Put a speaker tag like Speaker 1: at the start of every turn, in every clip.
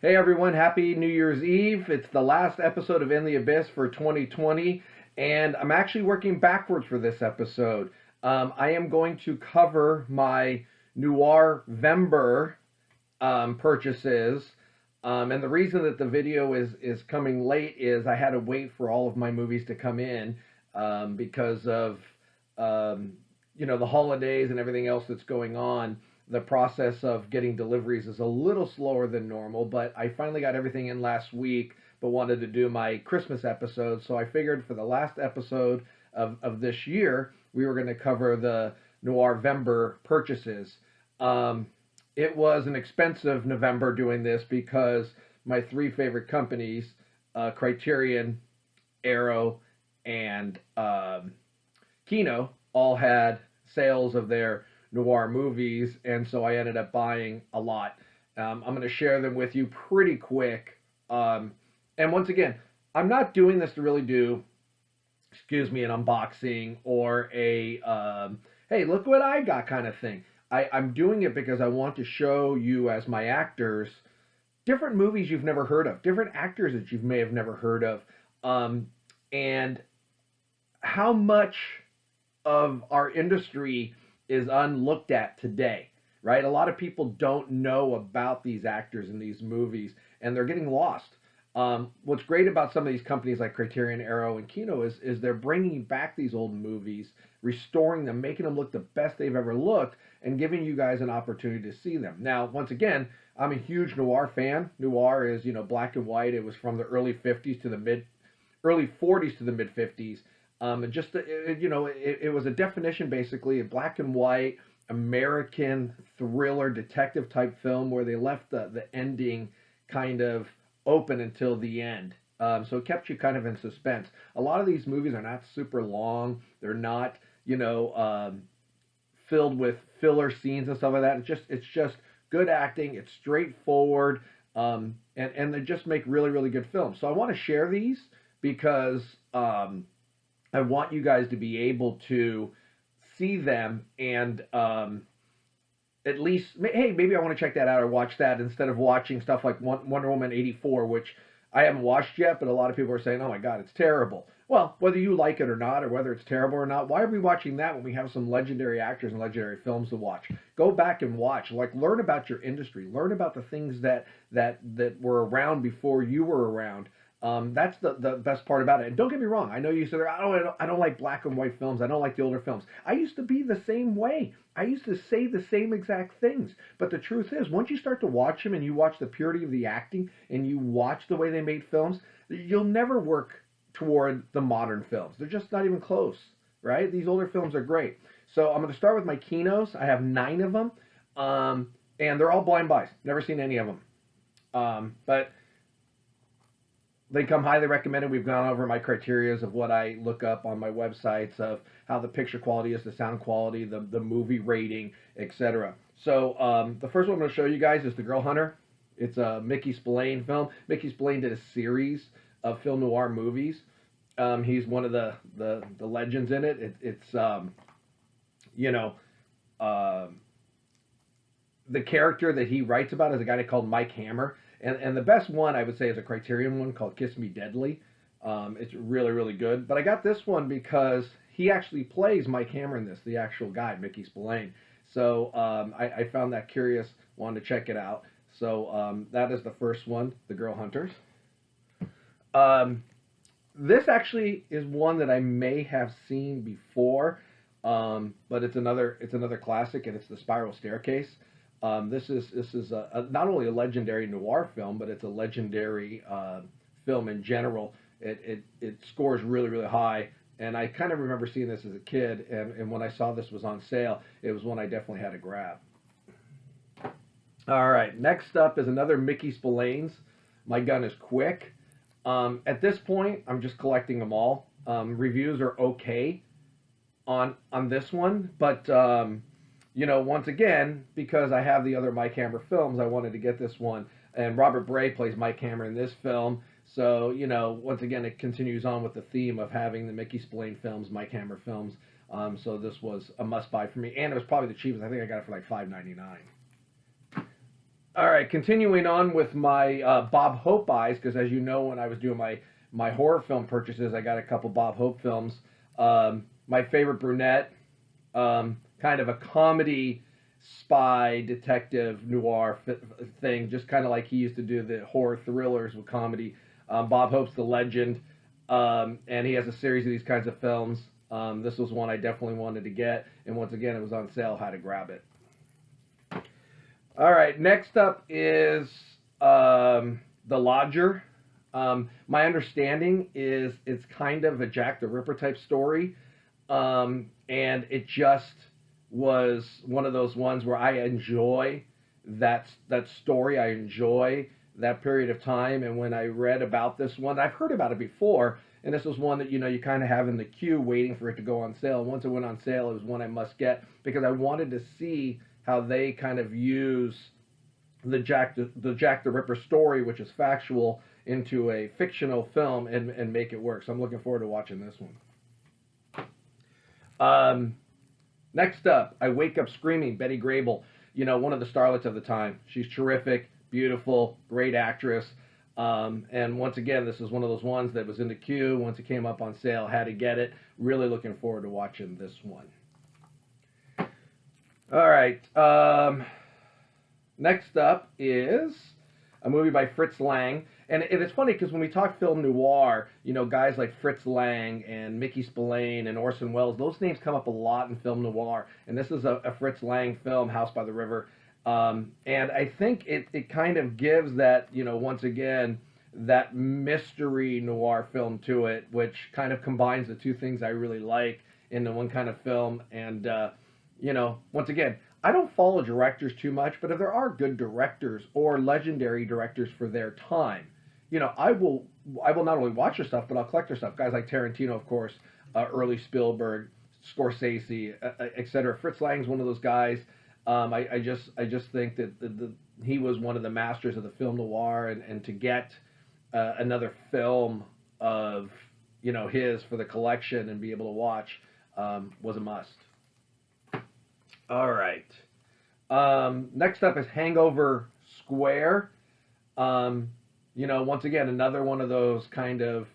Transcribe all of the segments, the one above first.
Speaker 1: Hey everyone, happy New Year's Eve. It's the last episode of In the Abyss for 2020, and I'm actually working backwards for this episode. I am going to cover my NOIRvember purchases, and the reason that the video is coming late is I had to wait for all of my movies to come in because of the holidays and everything else that's going on. The process of getting deliveries is a little slower than normal, but I finally got everything in last week, but wanted to do my Christmas episode. So I figured for the last episode of this year, we were going to cover the NOIRvember purchases. It was an expensive November doing this because my three favorite companies, Criterion, Arrow, and Kino, all had sales of their noir movies, and so I ended up buying a lot. I'm going to share them with you pretty quick. And once again, I'm not doing this to really do, an unboxing or a, hey, look what I got kind of thing. I'm doing it because I want to show you as my actors different movies you've never heard of, different actors that you may have never heard of, and how much of our industry is unlooked at today, right? A lot of people don't know about these actors in these movies, and they're getting lost. What's great about some of these companies like Criterion, Arrow, and Kino is they're bringing back these old movies, restoring them, making them look the best they've ever looked, and giving you guys an opportunity to see them. Now, once again, I'm a huge noir fan. Noir is, black and white. It was from the early 40s to the mid 50s. It was a definition basically, a black and white American thriller detective type film where they left the ending kind of open until the end. So it kept you kind of in suspense. A lot of these movies are not super long. They're not, filled with filler scenes and stuff like that. It's just good acting. It's straightforward. And they just make really, really good films. So I want to share these because I want you guys to be able to see them and at least, hey, maybe I want to check that out or watch that instead of watching stuff like Wonder Woman 84, which I haven't watched yet, but a lot of people are saying, oh my God, it's terrible. Well, whether you like it or not, or whether it's terrible or not, why are we watching that when we have some legendary actors and legendary films to watch? Go back and watch, learn about your industry, learn about the things that were around before you were around. That's the best part about it. And don't get me wrong. I know you said, I don't like black and white films. I don't like the older films. I used to be the same way. I used to say the same exact things. But the truth is, once you start to watch them and you watch the purity of the acting and you watch the way they made films, you'll never work toward the modern films. They're just not even close, right? These older films are great. So I'm going to start with my Kinos. I have 9 of them. And they're all blind buys. Never seen any of them. But they come highly recommended. We've gone over my criterias of what I look up on my websites of how the picture quality is, the sound quality, the movie rating, etc. So the first one I'm going to show you guys is The Girl Hunter. It's a Mickey Spillane film. Mickey Spillane did a series of film noir movies. He's one of the legends in it. It's the character that he writes about is a guy called Mike Hammer. And the best one, I would say, is a Criterion one called Kiss Me Deadly. It's really, really good. But I got this one because he actually plays Mike Hammer in this, the actual guy, Mickey Spillane. So I found that curious, wanted to check it out. So that is the first one, The Girl Hunters. This actually is one that I may have seen before, but it's another classic, and it's The Spiral Staircase. This is not only a legendary noir film, but it's a legendary film in general. It scores really, really high, and I kind of remember seeing this as a kid, and when I saw this was on sale, it was one I definitely had to grab. All right, next up is another Mickey Spillane's My Gun is Quick. At this point, I'm just collecting them all. Reviews are okay on this one, but once again, because I have the other Mike Hammer films, I wanted to get this one. And Robert Bray plays Mike Hammer in this film. So, once again, it continues on with the theme of having the Mickey Spillane films, Mike Hammer films. So this was a must-buy for me. And it was probably the cheapest. I think I got it for like $5.99. All right, continuing on with my Bob Hope buys, because as you know, when I was doing my horror film purchases, I got a couple Bob Hope films. My favorite brunette, kind of a comedy spy detective noir thing, just kind of like he used to do the horror thrillers with comedy. Bob Hope's the legend, and he has a series of these kinds of films. This was one I definitely wanted to get, and once again, it was on sale. Had to grab it. All right, next up is The Lodger. My understanding is it's kind of a Jack the Ripper type story, and it just was one of those ones where I enjoy that story. I enjoy that period of time, and when I read about this one, I've heard about it before, and this was one that you kind of have in the queue waiting for it to go on sale. And once it went on sale, it was one I must get because I wanted to see how they kind of use the Jack the Ripper story, which is factual, into a fictional film and make it work. So I'm looking forward to watching this one. Next up, I Wake Up Screaming, Betty Grable. One of the starlets of the time. She's terrific, beautiful, great actress. And once again, this is one of those ones that was in the queue. Once it came up on sale, had to get it. Really looking forward to watching this one. All right. Next up is a movie by Fritz Lang. And it's funny because when we talk film noir, guys like Fritz Lang and Mickey Spillane and Orson Welles, those names come up a lot in film noir. And this is a Fritz Lang film, House by the River. And I think it kind of gives that, once again, that mystery noir film to it, which kind of combines the two things I really like into one kind of film. And, once again, I don't follow directors too much, but if there are good directors or legendary directors for their time, I will not only watch their stuff, but I'll collect their stuff. Guys like Tarantino, of course, early Spielberg, Scorsese, etc. Fritz Lang's one of those guys. I just think that he was one of the masters of the film noir, and to get another film of his for the collection and be able to watch was a must. All right. Next up is Hangover Square. Once again, another one of those kind of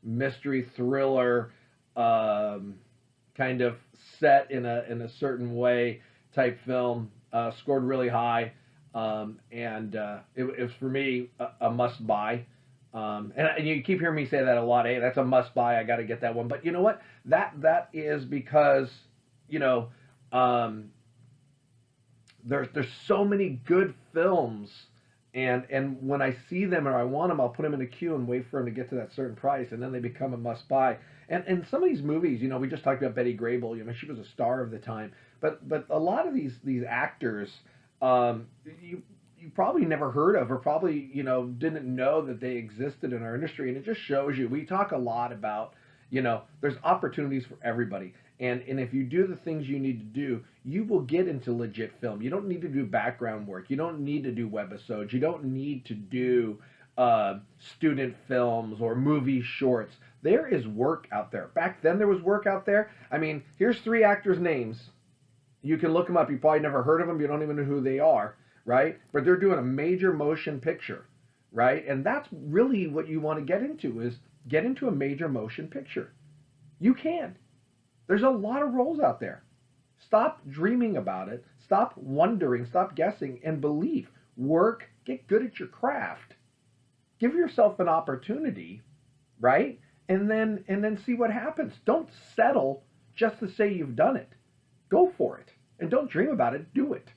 Speaker 1: mystery thriller, kind of set in a certain way type film. Scored really high, and it was for me a must buy. And you keep hearing me say that a lot. Hey, that's a must buy. I got to get that one. But you know what? That is because there's so many good films, and when I see them or I want them, I'll put them in a queue and wait for them to get to that certain price, and then they become a must buy. And some of these movies, we just talked about Betty Grable. She was a star of the time, but a lot of these actors, you probably never heard of, or probably didn't know that they existed in our industry, and it just shows you. We talk a lot about there's opportunities for everybody. And if you do the things you need to do, you will get into legit film. You don't need to do background work. You don't need to do webisodes. You don't need to do student films or movie shorts. There is work out there. Back then there was work out there. I mean, here's 3 actors' names. You can look them up. You probably never heard of them. You don't even know who they are, right? But they're doing a major motion picture, right? And that's really what you want to get into, is get into a major motion picture. You can. There's a lot of roles out there. Stop dreaming about it. Stop wondering. Stop guessing and believe. Work. Get good at your craft. Give yourself an opportunity, right? And then see what happens. Don't settle just to say you've done it. Go for it. And don't dream about it. Do it.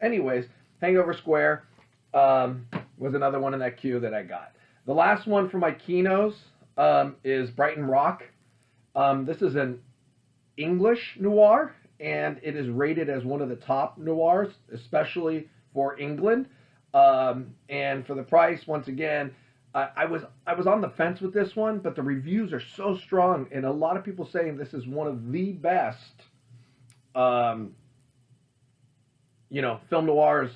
Speaker 1: Anyways, Hangover Square was another one in that queue that I got. The last one for my kinos is Brighton Rock. This is an English noir, and it is rated as one of the top noirs, especially for England. And for the price, once again, I was on the fence with this one, but the reviews are so strong, and a lot of people saying this is one of the best, film noirs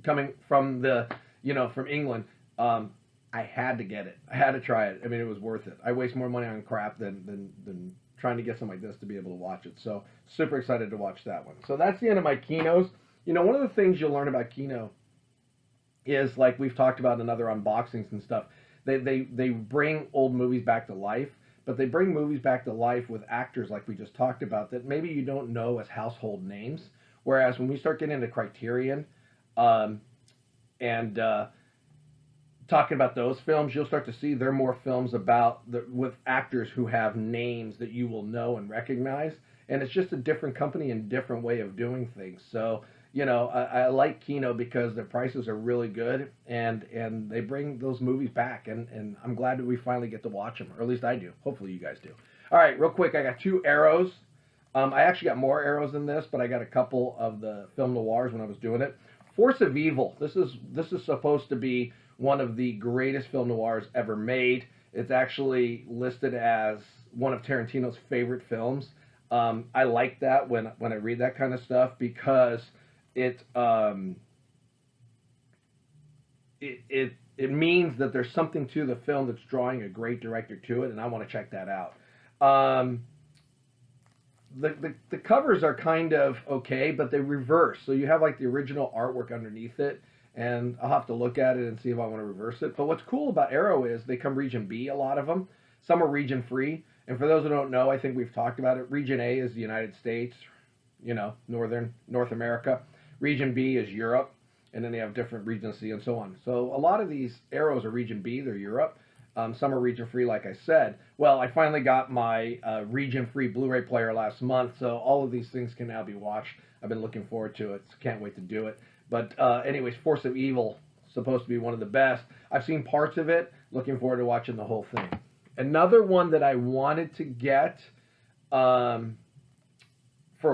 Speaker 1: coming from from England. I had to get it. I had to try it. I mean, it was worth it. I waste more money on crap than trying to get something like this to be able to watch it. So super excited to watch that one. So that's the end of my kinos. One of the things you'll learn about kino is, like we've talked about in other unboxings and stuff, they bring old movies back to life, but they bring movies back to life with actors like we just talked about that maybe you don't know as household names. Whereas when we start getting into Criterion, and talking about those films, you'll start to see they're more films with actors who have names that you will know and recognize, and it's just a different company and different way of doing things. So I like Kino because their prices are really good, and they bring those movies back, and I'm glad that we finally get to watch them, or at least I do. Hopefully you guys do. All right, real quick, I got 2 arrows. I actually got more arrows than this, but I got a couple of the film noirs when I was doing it. Force of Evil. This is supposed to be one of the greatest film noirs ever made. It's actually listed as one of Tarantino's favorite films. I like that when I read that kind of stuff, because it means that there's something to the film that's drawing a great director to it, and I want to check that out. The covers are kind of okay, but they reverse. So you have like the original artwork underneath it, and I'll have to look at it and see if I want to reverse it. But what's cool about Arrow is they come region B, a lot of them. Some are region free. And for those who don't know, I think we've talked about it. Region A is the United States, North America. Region B is Europe, and then they have different region C and so on. So a lot of these arrows are region B, they're Europe. Some are region free, like I said. Well, I finally got my region free Blu-ray player last month, so all of these things can now be watched. I've been looking forward to it. Can't wait to do it. But anyways, Force of Evil, supposed to be one of the best. I've seen parts of it. Looking forward to watching the whole thing. Another one that I wanted to get for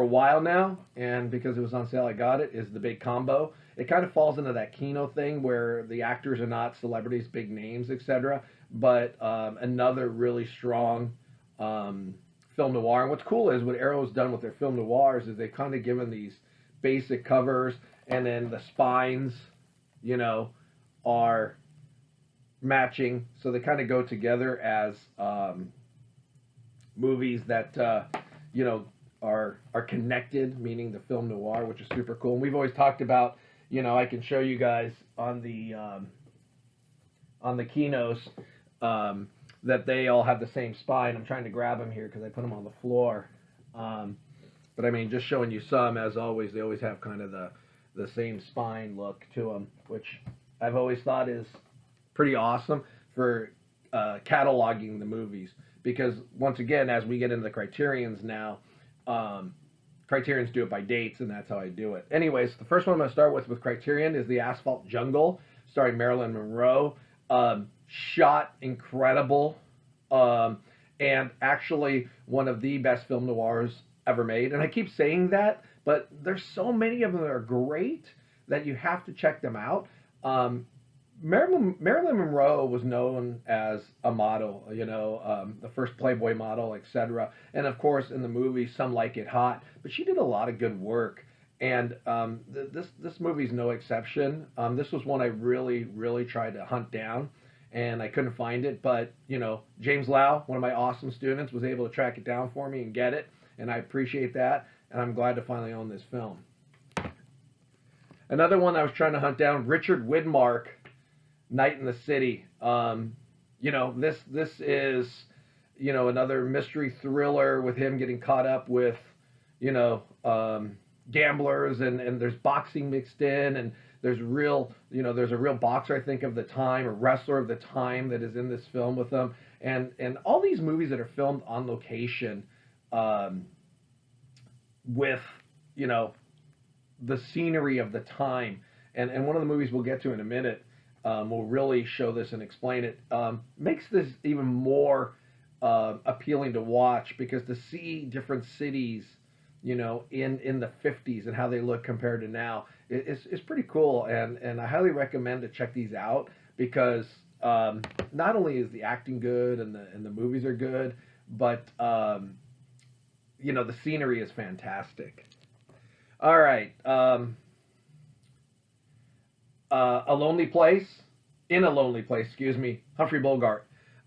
Speaker 1: a while now, and because it was on sale I got it, is The Big Combo. It kind of falls into that Kino thing where the actors are not celebrities, big names, etc. But another really strong film noir. And what's cool is what Arrow's done with their film noirs is they've kind of given these basic covers, and then the spines, are matching. So they kind of go together as movies that, are connected, meaning the film noir, which is super cool. And we've always talked about, I can show you guys on the Kinos that they all have the same spine. I'm trying to grab them here because I put them on the floor. But I mean, just showing you some, as always, they always have kind of the same spine look to them, which I've always thought is pretty awesome for cataloging the movies. Because once again, as we get into the Criterions now, Criterions do it by dates, and that's how I do it. Anyways, the first one I'm going to start with Criterion is the Asphalt Jungle, starring Marilyn Monroe. Shot incredible, and actually one of the best film noirs ever made. And I keep saying that, but there's so many of them that are great that you have to check them out. Marilyn Monroe was known as a model, the first Playboy model, etc. And of course, in the movie, Some Like It Hot. But she did a lot of good work, and this movie's no exception. This was one I really, really tried to hunt down, and I couldn't find it. But James Lau, one of my awesome students, was able to track it down for me and get it, and I appreciate that. And I'm glad to finally own this film. Another one I was trying to hunt down, Richard Widmark, Night in the City. This is, another mystery thriller with him getting caught up with, gamblers, and there's boxing mixed in, and there's a real boxer, I think, of the time, a wrestler of the time that is in this film with them. And all these movies that are filmed on location, with, the scenery of the time. And one of the movies we'll get to in a minute, will really show this and explain it, makes this even more appealing to watch, because to see different cities, in the 50s and how they look compared to now is pretty cool. And I highly recommend to check these out, because not only is the acting good and the movies are good, but the scenery is fantastic. All right. A Lonely Place, excuse me, Humphrey Bogart.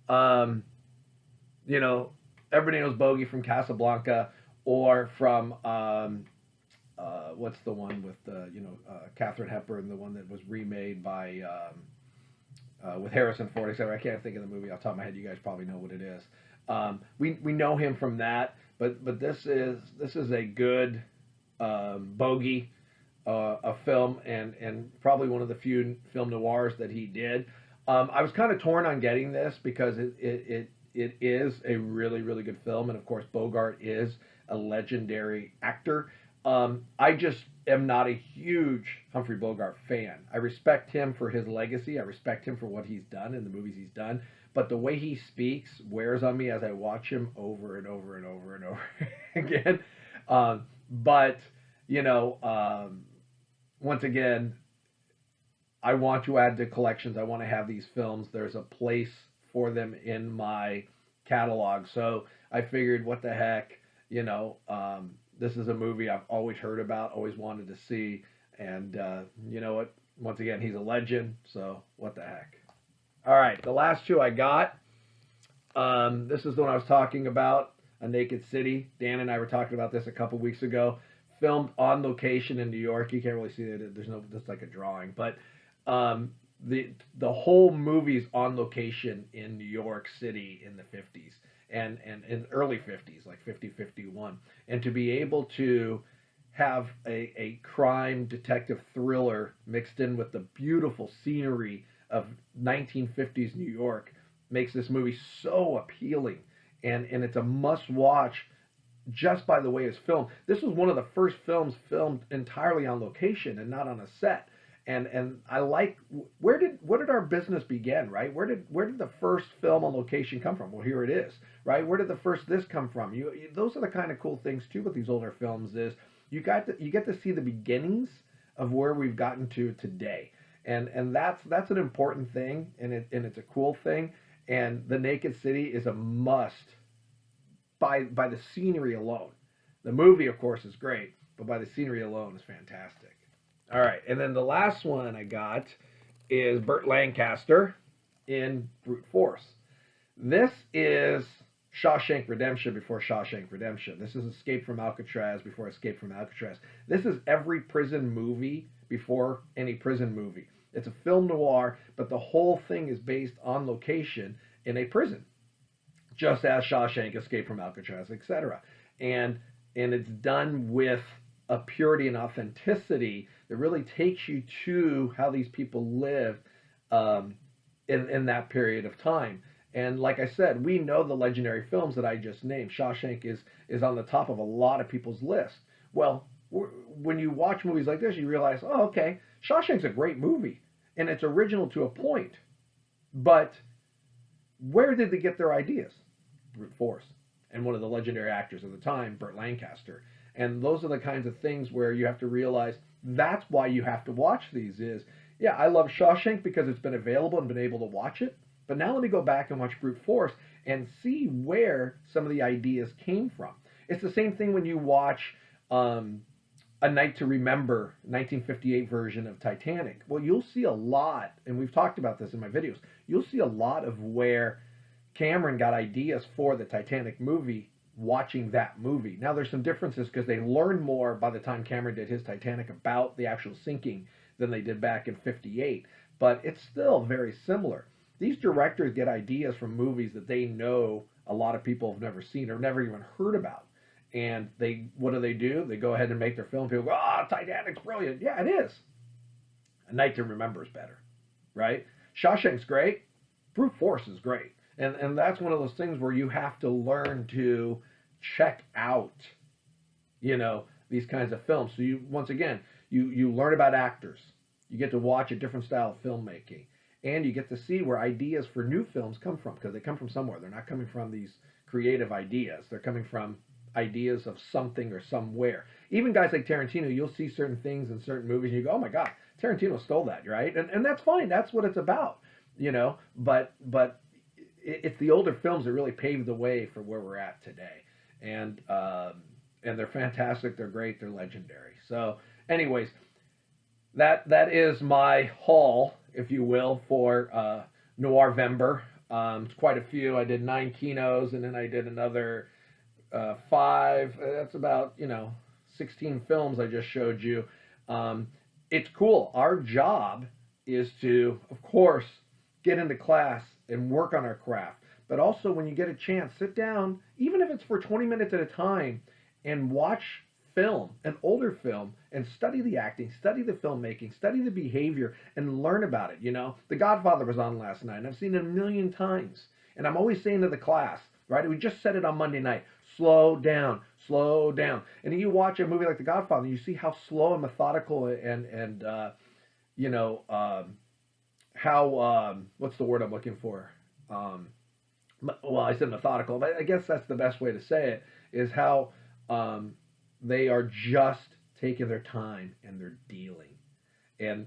Speaker 1: Everybody knows Bogey from Casablanca, or from what's the one with Katharine Hepburn, the one that was remade by with Harrison Ford, etc. I can't think of the movie off the top of my head. You guys probably know what it is. We know him from that, but this is a good bogey a film, and probably one of the few film noirs that he did. I was kind of torn on getting this because it is a really, really good film, and of course Bogart is a legendary actor. I just am not a huge Humphrey Bogart fan. I respect him for his legacy. I respect him for what he's done in the movies he's done. But the way he speaks wears on me as I watch him over and over and over and over again. But, once again, I want to add to collections. I want to have these films. There's a place for them in my catalog. So I figured, what the heck, this is a movie I've always heard about, always wanted to see. And you know what? Once again, he's a legend. So what the heck? All right, the last two I got. This is the one I was talking about, A Naked City. Dan and I were talking about this a couple weeks ago. Filmed on location in New York. You can't really see it. There's like a drawing, but the whole movie's on location in New York City in the 50s and in early 50s, like 50, 51. And to be able to have a crime detective thriller mixed in with the beautiful scenery of 1950s New York makes this movie so appealing, and it's a must-watch just by the way it's filmed. This was one of the first films filmed entirely on location and not on a set. And I like, where did our business begin, right? Where did the first film on location come from? Well, here it is, right? Where did the first this come from? Those are the kind of cool things too with these older films, is you get to see the beginnings of where we've gotten to today. And that's an important thing, and it's a cool thing. And The Naked City is a must by the scenery alone. The movie, of course, is great, but by the scenery alone is fantastic. All right, and then the last one I got is Burt Lancaster in Brute Force. This is Shawshank Redemption before Shawshank Redemption. This is Escape from Alcatraz before Escape from Alcatraz. This is every prison movie before any prison movie. It's a film noir, but the whole thing is based on location in a prison, just as Shawshank, Escape from Alcatraz, etc. And it's done with a purity and authenticity that really takes you to how these people lived in that period of time. And like I said, we know the legendary films that I just named. Shawshank is on the top of a lot of people's list. Well, when you watch movies like this, you realize, oh, okay, Shawshank's a great movie, and it's original to a point. But where did they get their ideas? Brute Force. And one of the legendary actors of the time, Burt Lancaster. And those are the kinds of things where you have to realize that's why you have to watch these. Yeah, I love Shawshank because it's been available and been able to watch it. But now let me go back and watch Brute Force and see where some of the ideas came from. It's the same thing when you watch A Night to Remember, 1958 version of Titanic. Well, you'll see a lot, and we've talked about this in my videos, you'll see a lot of where Cameron got ideas for the Titanic movie watching that movie. Now, there's some differences because they learned more by the time Cameron did his Titanic about the actual sinking than they did back in 58, but it's still very similar. These directors get ideas from movies that they know a lot of people have never seen or never even heard about. And what do? They go ahead and make their film. People go, oh, Titanic's brilliant. Yeah, it is. A Night to Remember is better, right? Shawshank's great. Brute Force is great. And that's one of those things where you have to learn to check out, these kinds of films. So once again, you learn about actors. You get to watch a different style of filmmaking. And you get to see where ideas for new films come from, because they come from somewhere. They're not coming from these creative ideas. They're coming from ideas of something or somewhere. Even guys like Tarantino, you'll see certain things in certain movies and you go, oh my God, Tarantino stole that, right? And that's fine. That's what it's about, but it's the older films that really paved the way for where we're at today. And they're fantastic. They're great. They're legendary. So anyways, that is my haul, if you will, for NOIRvember. It's quite a few. I did 9 kinos, and then I did another 5. That's about, 16 films I just showed you. It's cool. Our job is to, of course, get into class and work on our craft. But also, when you get a chance, sit down, even if it's for 20 minutes at a time, and watch film, an older film, and study the acting, study the filmmaking, study the behavior, and learn about it. You know, The Godfather was on last night, and I've seen it a million times. And I'm always saying to the class, right? We just said it on Monday night. Slow down, slow down. And you watch a movie like The Godfather, you see how slow and methodical and you know, how what's the word I'm looking for? Well, I said methodical, but I guess that's the best way to say it, is how they are just taking their time and they're dealing. And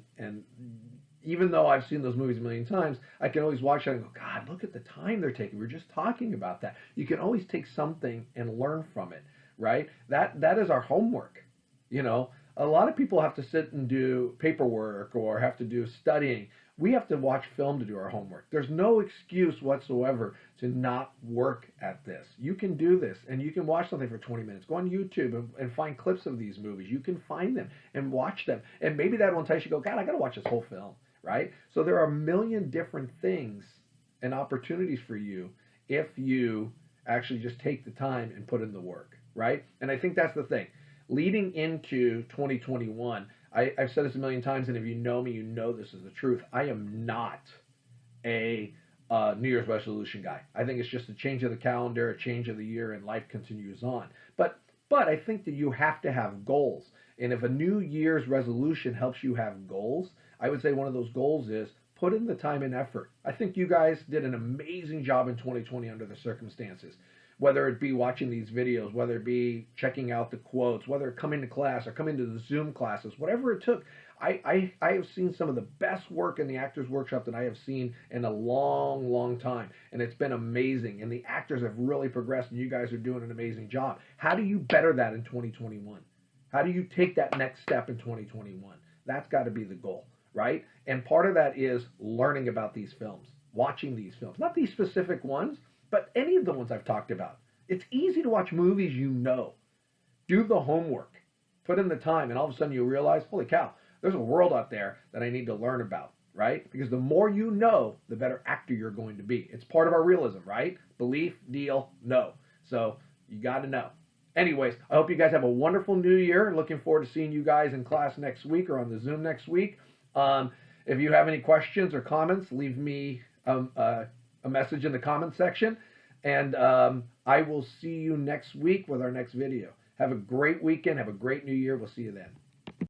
Speaker 1: even though I've seen those movies a million times, I can always watch it and go, God, look at the time they're taking. We were just talking about that. You can always take something and learn from it, right? That is our homework. You know, a lot of people have to sit and do paperwork or have to do studying. We have to watch film to do our homework. There's no excuse whatsoever to not work at this. You can do this, and you can watch something for 20 minutes. Go on YouTube and find clips of these movies. You can find them and watch them. And maybe that will entice you to go, God, I got to watch this whole film, right? So there are a million different things and opportunities for you if you actually just take the time and put in the work, right? And I think that's the thing. Leading into 2021, I've said this a million times, and if you know me, you know this is the truth. I am not a New Year's resolution guy. I think it's just a change of the calendar, a change of the year, and life continues on. But I think that you have to have goals. And if a New Year's resolution helps you have goals, I would say one of those goals is put in the time and effort. I think you guys did an amazing job in 2020 under the circumstances. Whether it be watching these videos, whether it be checking out the quotes, whether coming to class or coming to the Zoom classes, whatever it took, I have seen some of the best work in the Actors Workshop that I have seen in a long, long time. And it's been amazing. And the actors have really progressed, and you guys are doing an amazing job. How do you better that in 2021? How do you take that next step in 2021? That's got to be the goal, right? And part of that is learning about these films, watching these films. Not these specific ones, but any of the ones I've talked about. It's easy to watch movies you know. Do the homework. Put in the time, and all of a sudden you realize, holy cow, there's a world out there that I need to learn about, right? Because the more you know, the better actor you're going to be. It's part of our realism, right? Belief, deal, know. So you got to know. Anyways, I hope you guys have a wonderful new year. Looking forward to seeing you guys in class next week or on the Zoom next week. If you have any questions or comments, leave me a message in the comment section, and I will see you next week with our next video. Have a great weekend. Have a great new year. We'll see you then.